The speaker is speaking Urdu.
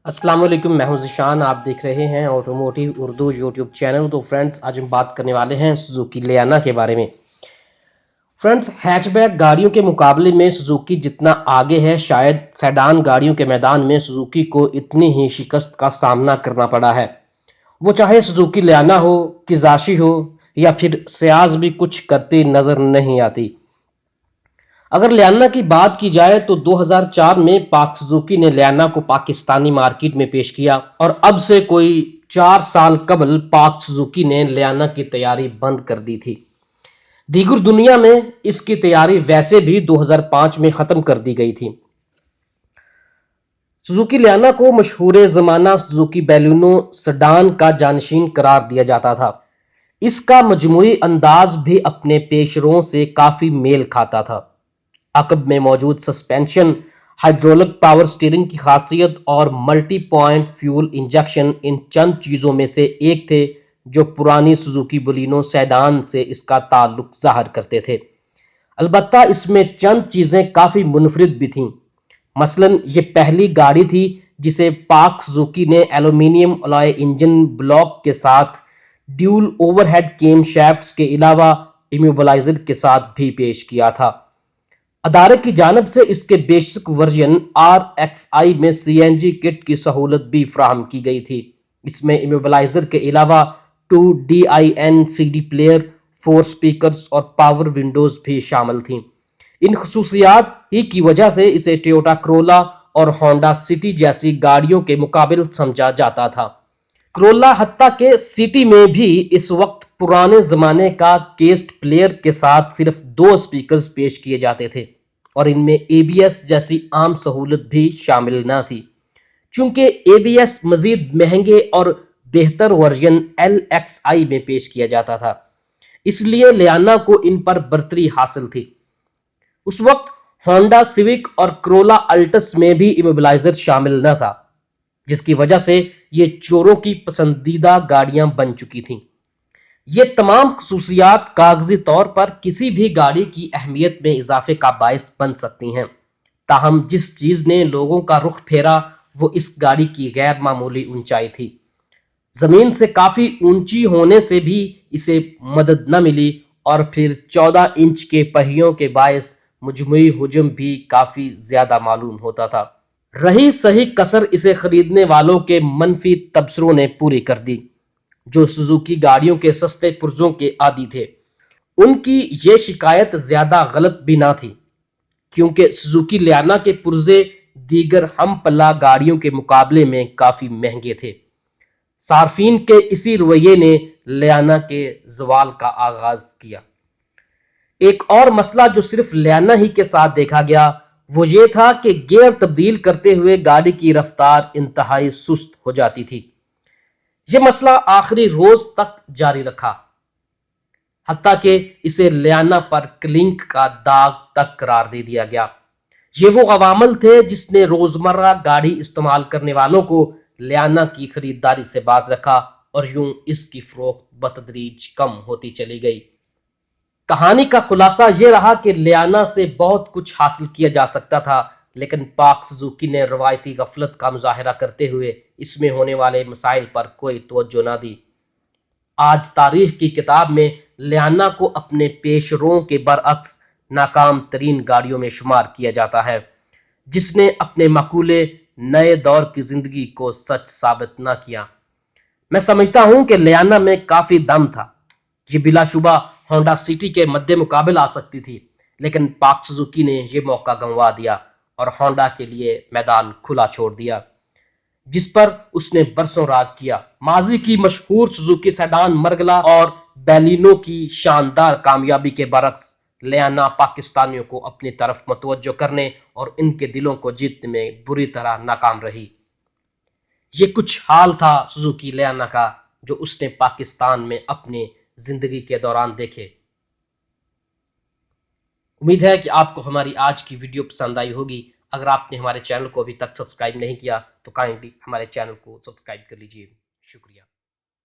السلام علیکم، میں ہوں ذیشان۔ آپ دیکھ رہے ہیں آٹوموٹیو اردو یوٹیوب چینل۔ تو فرینڈز، آج ہم بات کرنے والے ہیں سوزوکی لیانا کے بارے میں۔ فرینڈز، ہیچ بیک گاڑیوں کے مقابلے میں سوزوکی جتنا آگے ہے، شاید سیڈان گاڑیوں کے میدان میں سوزوکی کو اتنی ہی شکست کا سامنا کرنا پڑا ہے۔ وہ چاہے سوزوکی لیانا ہو، کزاشی ہو یا پھر سیاز بھی کچھ کرتی نظر نہیں آتی۔ اگر لیانا کی بات کی جائے تو 2004 میں پاک سوزوکی نے لیانا کو پاکستانی مارکیٹ میں پیش کیا، اور اب سے کوئی 4 سال قبل پاک سوزوکی نے لیانا کی تیاری بند کر دی تھی۔ دیگر دنیا میں اس کی تیاری ویسے بھی 2005 میں ختم کر دی گئی تھی۔ سوزوکی لیانا کو مشہور زمانہ سوزوکی بیلینو سیڈان کا جانشین قرار دیا جاتا تھا۔ اس کا مجموعی انداز بھی اپنے پیش رووں سے کافی میل کھاتا تھا۔ عقب میں موجود سسپینشن، ہائیڈرولک پاور سٹیئرنگ کی خاصیت اور ملٹی پوائنٹ فیول انجیکشن ان چند چیزوں میں سے ایک تھے جو پرانی سوزوکی بلینو سیڈان سے اس کا تعلق ظاہر کرتے تھے۔ البتہ اس میں چند چیزیں کافی منفرد بھی تھیں۔ مثلاً یہ پہلی گاڑی تھی جسے پاک سوزوکی نے ایلومینیم الوائے انجن بلاک کے ساتھ ڈیول اوور ہیڈ کیم شافٹس کے علاوہ ایموبلائزر کے ساتھ بھی پیش کیا تھا۔ ادارے کی جانب سے اس کے بیسک ورژن RXi میں CNG کٹ کی سہولت بھی فراہم کی گئی تھی۔ اس میں ایموبلائزر کے علاوہ 2 DIN CD پلیئر، 4 سپیکرز اور پاور ونڈوز بھی شامل تھیں۔ ان خصوصیات ہی کی وجہ سے اسے ٹویوٹا کرولا اور ہونڈا سٹی جیسی گاڑیوں کے مقابل سمجھا جاتا تھا۔ کرولا حتیٰ کہ سٹی میں بھی اس وقت پرانے زمانے کا کیسٹ پلیئر کے ساتھ صرف 2 سپیکرز پیش کیے جاتے تھے، اور ان میں ABS جیسی عام سہولت بھی شامل نہ تھی۔ چونکہ ABS مزید مہنگے اور بہتر ورژن LXi میں پیش کیا جاتا تھا، اس لیے لیانا کو ان پر برتری حاصل تھی۔ اس وقت ہونڈا سیوک اور کرولا الٹس میں بھی ایموبلائزر شامل نہ تھا، جس کی وجہ سے یہ چوروں کی پسندیدہ گاڑیاں بن چکی تھیں۔ یہ تمام خصوصیات کاغذی طور پر کسی بھی گاڑی کی اہمیت میں اضافے کا باعث بن سکتی ہیں، تاہم جس چیز نے لوگوں کا رخ پھیرا وہ اس گاڑی کی غیر معمولی اونچائی تھی۔ زمین سے کافی اونچی ہونے سے بھی اسے مدد نہ ملی، اور پھر 14 انچ کے پہیوں کے باعث مجموعی حجم بھی کافی زیادہ معلوم ہوتا تھا۔ رہی صحیح کسر اسے خریدنے والوں کے منفی تبصروں نے پوری کر دی، جو سوزوکی گاڑیوں کے سستے پرزوں کے عادی تھے۔ ان کی یہ شکایت زیادہ غلط بھی نہ تھی، کیونکہ سوزوکی لیانا کے پرزے دیگر ہم پلہ گاڑیوں کے مقابلے میں کافی مہنگے تھے۔ صارفین کے اسی رویے نے لیانا کے زوال کا آغاز کیا۔ ایک اور مسئلہ جو صرف لیانا ہی کے ساتھ دیکھا گیا وہ یہ تھا کہ گیئر تبدیل کرتے ہوئے گاڑی کی رفتار انتہائی سست ہو جاتی تھی۔ یہ مسئلہ آخری روز تک جاری رکھا، حتیٰ کہ اسے لیانا پر کلنک کا داغ تک قرار دے دیا گیا۔ یہ وہ عوامل تھے جس نے روزمرہ گاڑی استعمال کرنے والوں کو لیانا کی خریداری سے باز رکھا، اور یوں اس کی فروخت بتدریج کم ہوتی چلی گئی۔ کہانی کا خلاصہ یہ رہا کہ لیانا سے بہت کچھ حاصل کیا جا سکتا تھا، لیکن پاک سوزوکی نے روایتی غفلت کا مظاہرہ کرتے ہوئے اس میں ہونے والے مسائل پر کوئی توجہ نہ دی۔ آج تاریخ کی کتاب میں لیانا کو اپنے پیش رووں کے برعکس ناکام ترین گاڑیوں میں شمار کیا جاتا ہے، جس نے اپنے مقولے نئے دور کی زندگی کو سچ ثابت نہ کیا۔ میں سمجھتا ہوں کہ لیانا میں کافی دم تھا۔ یہ بلا شبہ ہونڈا سٹی کے مد مقابل آ سکتی تھی، لیکن پاک سوزوکی نے یہ موقع گنوا دیا اور ہونڈا کے لیے میدان کھلا چھوڑ دیا، جس پر اس نے برسوں راج کیا۔ ماضی کی مشہور سوزوکی سیڈان مرگلا اور بیلینو کی شاندار کامیابی کے برعکس لیانا پاکستانیوں کو اپنی طرف متوجہ کرنے اور ان کے دلوں کو جیتنے میں بری طرح ناکام رہی۔ یہ کچھ حال تھا سوزوکی لیانا کا جو اس نے پاکستان میں اپنی زندگی کے دوران دیکھے۔ امید ہے کہ آپ کو ہماری آج کی ویڈیو پسند آئی ہوگی۔ اگر آپ نے ہمارے چینل کو ابھی تک سبسکرائب نہیں کیا تو کائنڈلی ہمارے چینل کو سبسکرائب کر لیجیے۔ شکریہ۔